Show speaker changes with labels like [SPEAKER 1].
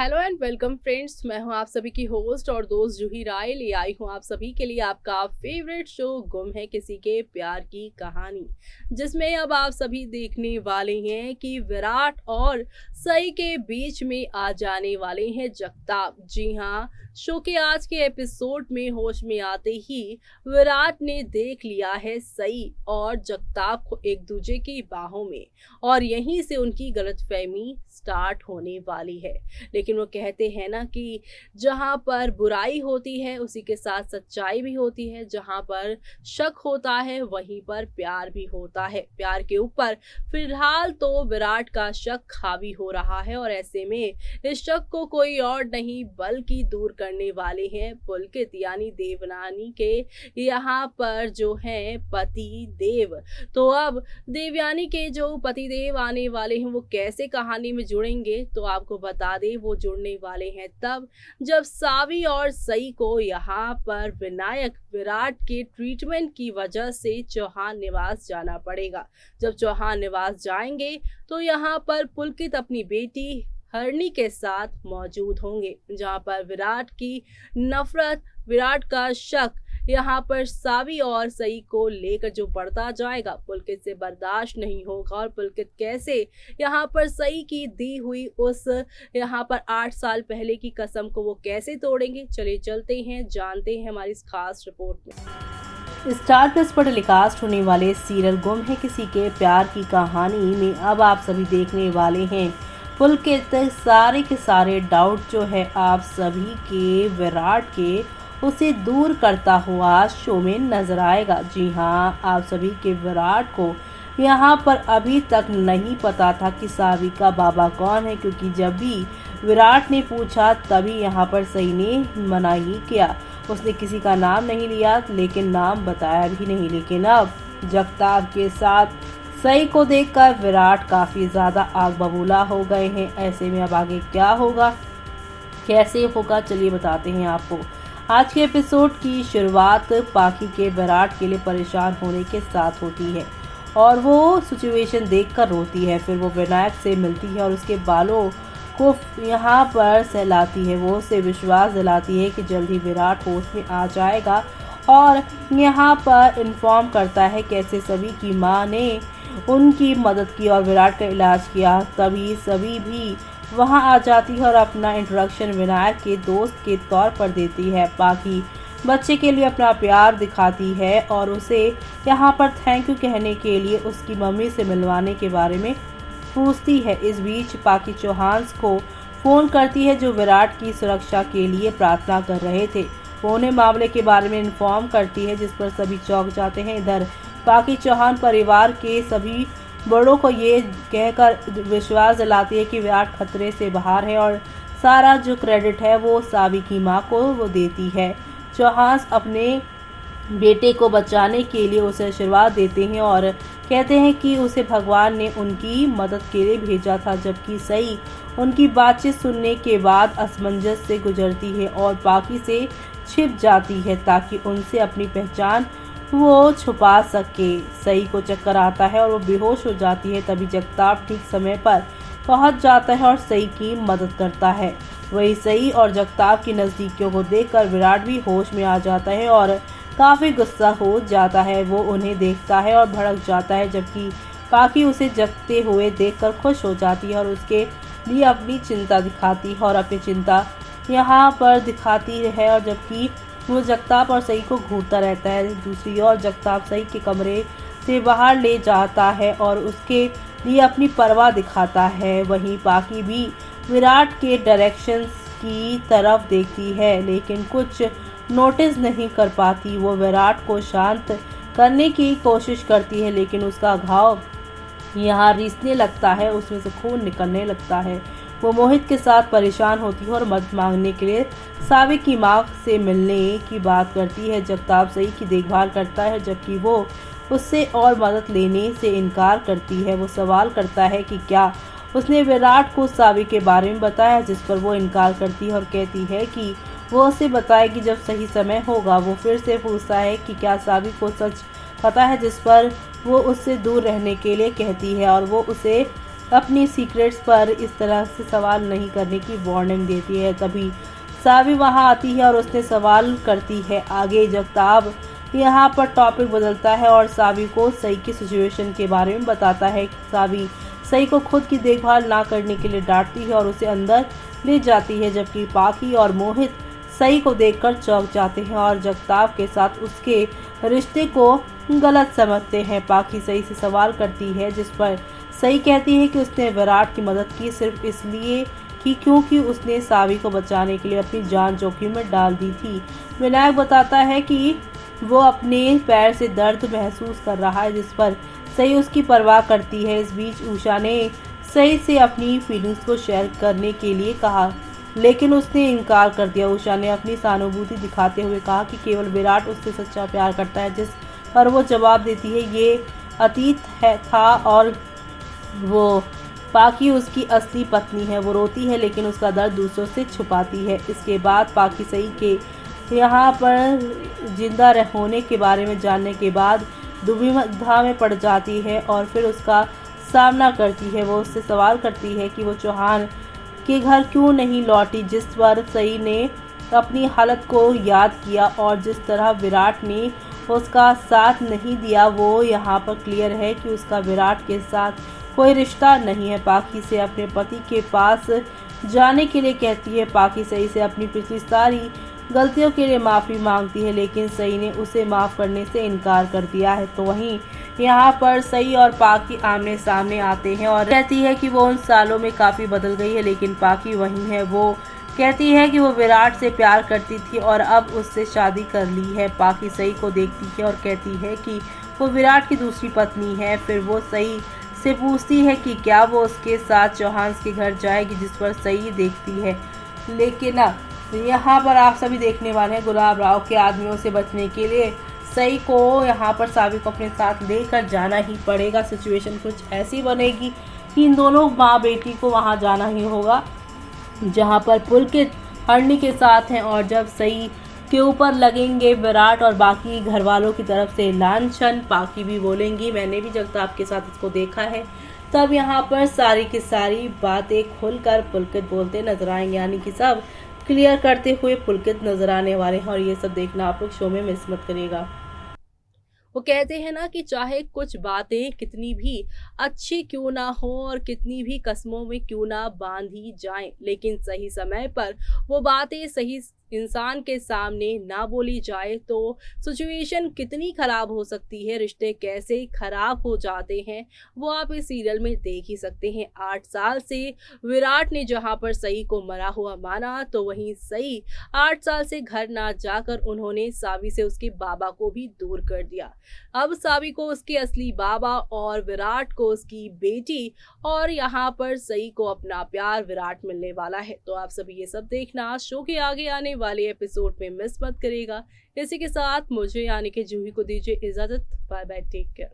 [SPEAKER 1] Hello and welcome friends, मैं हूं आप सभी की होस्ट और दोस्त जूही राय। ले आई हूं आप सभी के लिए आपका फेवरेट शो गुम है किसी के प्यार की कहानी, जिसमें अब आप सभी देखने वाले हैं कि विराट और सई के बीच में आ जाने वाले हैं जगताप। जी हाँ, शो के आज के एपिसोड में होश में आते ही विराट ने देख लिया है सई और जगताप को एक दूसरे की बाहों में, और यहीं से उनकी गलतफहमी स्टार्ट होने वाली है। लेकिन वो कहते हैं ना कि जहाँ पर बुराई होती है उसी के साथ सच्चाई भी होती है, जहाँ पर शक होता है वहीं पर प्यार भी होता है। प्यार के ऊपर फिलहाल तो विराट का शक हावी हो रहा है, और ऐसे में इस शक को कोई और नहीं बल्कि दूर करने वाले हैं पुलकित यानी देवयानी के यहाँ पर जो है पति देव। तो अब देवयानी के जो पति देव आने वाले हैं वो कैसे कहानी में जुड़ेंगे, तो आपको बता दें वो जुड़ने वाले हैं तब जब सावी और सई को यहाँ पर विनायक विराट के ट्रीटमेंट की वजह से चौहान निवास जाना पड़ेगा। जब चौहान निवास जाएंगे तो यहाँ पर पुलकित अपनी बेटी हरणी के साथ मौजूद होंगे, जहाँ पर विराट की नफरत, विराट का शक यहाँ पर सावी और सई को लेकर जो बढ़ता जाएगा, पुलकित से बर्दाश्त नहीं होगा। और पुलकित कैसे यहाँ पर सई की दी हुई उस यहाँ पर 8 साल पहले की कसम को वो कैसे तोड़ेंगे, चलिए चलते हैं, जानते हैं हमारी इस खास रिपोर्ट में।
[SPEAKER 2] स्टार प्लस पर टेलीकास्ट होने वाले सीरियल गुम है किसी के प्यार की कहानी में अब आप सभी देखने वाले हैं पुलकित सारे के सारे डाउट जो है आप सभी के विराट के उसे दूर करता हुआ शो में नजर आएगा। जी हाँ, आप सभी के विराट को यहाँ पर अभी तक नहीं पता था कि सावी का बाबा कौन है, क्योंकि जब भी विराट ने पूछा तभी यहाँ पर सई ने मना ही किया। उसने किसी का नाम नहीं लिया, लेकिन नाम बताया भी नहीं। लेकिन अब जगताप के साथ सई को देखकर विराट काफ़ी ज़्यादा आग बबूला हो गए हैं। ऐसे में अब आगे क्या होगा, कैसे होगा, चलिए बताते हैं आपको। आज के एपिसोड की शुरुआत पाखी के विराट के लिए परेशान होने के साथ होती है और वो सिचुएशन देखकर रोती है। फिर वो विनायक से मिलती है और उसके बालों को यहाँ पर सहलाती है। वो उसे विश्वास दिलाती है कि जल्द ही विराट होश में आ जाएगा और यहाँ पर इन्फॉर्म करता है कैसे सभी की माँ ने उनकी मदद की और विराट का इलाज किया। तभी सभी भी वहां आ जाती है और अपना इंट्रोडक्शन विनायक के दोस्त के तौर पर देती है। पाखी बच्चे के लिए अपना प्यार दिखाती है और उसे यहाँ पर थैंक यू कहने के लिए उसकी मम्मी से मिलवाने के बारे में पूछती है। इस बीच पाखी चौहान को फ़ोन करती है जो विराट की सुरक्षा के लिए प्रार्थना कर रहे थे। वो उन्हें मामले के बारे में इन्फॉर्म करती है, जिस पर सभी चौंक जाते हैं। इधर पाखी चौहान परिवार के सभी बड़ों को ये कहकर विश्वास दिलाती है कि विराट खतरे से बाहर है और सारा जो क्रेडिट है वो सावी की माँ को वो देती है। चौहान अपने बेटे को बचाने के लिए उसे आशीर्वाद देते हैं और कहते हैं कि उसे भगवान ने उनकी मदद के लिए भेजा था। जबकि सई उनकी बातचीत सुनने के बाद असमंजस से गुजरती है और पाखी से छिप जाती है ताकि उनसे अपनी पहचान वो छुपा सके। सई को चक्कर आता है और वो बेहोश हो जाती है। तभी जगताप ठीक समय पर पहुंच जाता है और सई की मदद करता है। वही सई और जगताप की नज़दीकियों को देखकर विराट भी होश में आ जाता है और काफ़ी गुस्सा हो जाता है। वो उन्हें देखता है और भड़क जाता है, जबकि पाखी उसे जगते हुए देखकर खुश हो जाती है और उसके लिए अपनी चिंता दिखाती है और अपनी चिंता यहाँ पर दिखाती है। और जबकि वो जगताप और सई को घूरता रहता है, दूसरी ओर जगताप सई के कमरे से बाहर ले जाता है और उसके लिए अपनी परवाह दिखाता है। वहीं पाखी भी विराट के डायरेक्शंस की तरफ देखती है, लेकिन कुछ नोटिस नहीं कर पाती। वो विराट को शांत करने की कोशिश करती है, लेकिन उसका घाव यहाँ रिसने लगता है, उसमें से खून निकलने लगता है। वो मोहित के साथ परेशान होती है और मदद मांगने के लिए सावी की माँ से मिलने की बात करती है। जगताप सई की देखभाल करता है, जबकि वो उससे और मदद लेने से इनकार करती है। वो सवाल करता है कि क्या उसने विराट को सावी के बारे में बताया, जिस पर वो इनकार करती है और कहती है कि वो उसे बताएगी जब सही समय होगा। वो फिर से पूछता है कि क्या सावी को सच पता है, जिस पर वो उससे दूर रहने के लिए कहती है और वो उसे अपनी सीक्रेट्स पर इस तरह से सवाल नहीं करने की वार्निंग देती है। तभी सावी वहां आती है और उसने सवाल करती है आगे। जगताप यहाँ पर टॉपिक बदलता है और सावी को सई की सिचुएशन के बारे में बताता है। सावी सई को खुद की देखभाल ना करने के लिए डांटती है और उसे अंदर ले जाती है, जबकि पाखी और मोहित सई को देखकर चौंक जाते हैं और जगताप के साथ उसके रिश्ते को गलत समझते हैं। पाखी सई से सवाल करती है जिस पर सई कहती है कि उसने विराट की मदद की सिर्फ इसलिए कि क्योंकि उसने सावी को बचाने के लिए अपनी जान जोखिम में डाल दी थी। विनायक बताता है कि वो अपने पैर से दर्द महसूस कर रहा है, जिस पर सई उसकी परवाह करती है। इस बीच उषा ने सई से अपनी फीलिंग्स को शेयर करने के लिए कहा, लेकिन उसने इनकार कर दिया। उषा ने अपनी सहानुभूति दिखाते हुए कहा कि केवल विराट उससे सच्चा प्यार करता है, जिस पर वो जवाब देती है ये अतीत था और वो पाखी उसकी असली पत्नी है। वो रोती है लेकिन उसका दर्द दूसरों से छुपाती है। इसके बाद पाखी सई के यहाँ पर जिंदा होने के बारे में जानने के बाद दुविधा में पड़ जाती है और फिर उसका सामना करती है। वो उससे सवाल करती है कि वो चौहान के घर क्यों नहीं लौटी, जिस पर सई ने अपनी हालत को याद किया और जिस तरह विराट ने उसका साथ नहीं दिया, वो यहाँ पर क्लियर है कि उसका विराट के साथ कोई रिश्ता नहीं है। पाखी से अपने पति के पास जाने के लिए कहती है। पाखी सई से अपनी पिछली सारी गलतियों के लिए माफ़ी मांगती है, लेकिन सई ने उसे माफ़ करने से इनकार कर दिया है। तो वहीं यहाँ पर सई और पाखी आमने सामने आते हैं और कहती है कि वो उन सालों में काफ़ी बदल गई है, लेकिन पाखी वही है। वो कहती है कि वो विराट से प्यार करती थी और अब उससे शादी कर ली है। पाखी सई को देखती है और कहती है कि वो विराट की दूसरी पत्नी है। फिर वो सई से पूछती है कि क्या वो उसके साथ चौहान के घर जाएगी, जिस पर सई देखती है। लेकिन यहाँ पर आप सभी देखने वाले हैं गुलाब राव के आदमियों से बचने के लिए सई को यहाँ पर सावी को अपने साथ लेकर जाना ही पड़ेगा। सिचुएशन कुछ ऐसी बनेगी कि इन दोनों माँ बेटी को वहाँ जाना ही होगा जहाँ पर पुलकित हरणी के साथ हैं। और जब सई के ऊपर लगेंगे विराट और बाकी घर वालों की तरफ से लांछन, पाखी भी बोलेंगी मैंने भी जगताप के साथ इसको देखा है, तब यहाँ पर सारी की सारी बातें खुलकर पुलकित बोलते नजर आएंगे, यानी कि सब क्लियर करते हुए पुलकित नजर आने वाले हैं। और ये सब देखना आप लोग शो में मिस मत करिएगा।
[SPEAKER 1] वो कहते हैं ना कि चाहे कुछ बातें कितनी भी अच्छी क्यों ना हो और कितनी भी कस्मों में क्यों ना बांधी जाएं, लेकिन सही समय पर वो बातें सही इंसान के सामने ना बोली जाए तो सिचुएशन कितनी खराब हो सकती है, रिश्ते कैसे खराब हो जाते हैं वो आप इस सीरियल में देख ही सकते हैं। 8 साल से विराट ने जहां पर सई को मरा हुआ माना, तो वहीं सई 8 साल से घर ना जाकर उन्होंने सावी से उसके बाबा को भी दूर कर दिया। अब सावी को उसके असली बाबा और विराट को उसकी बेटी और यहाँ पर सई को अपना प्यार विराट मिलने वाला है। तो आप सभी ये सब देखना शो के आगे आने वाले एपिसोड में मिस मत करेगा। इसी के साथ मुझे यानी कि जूही को दीजिए इजाजत। Bye bye, take care.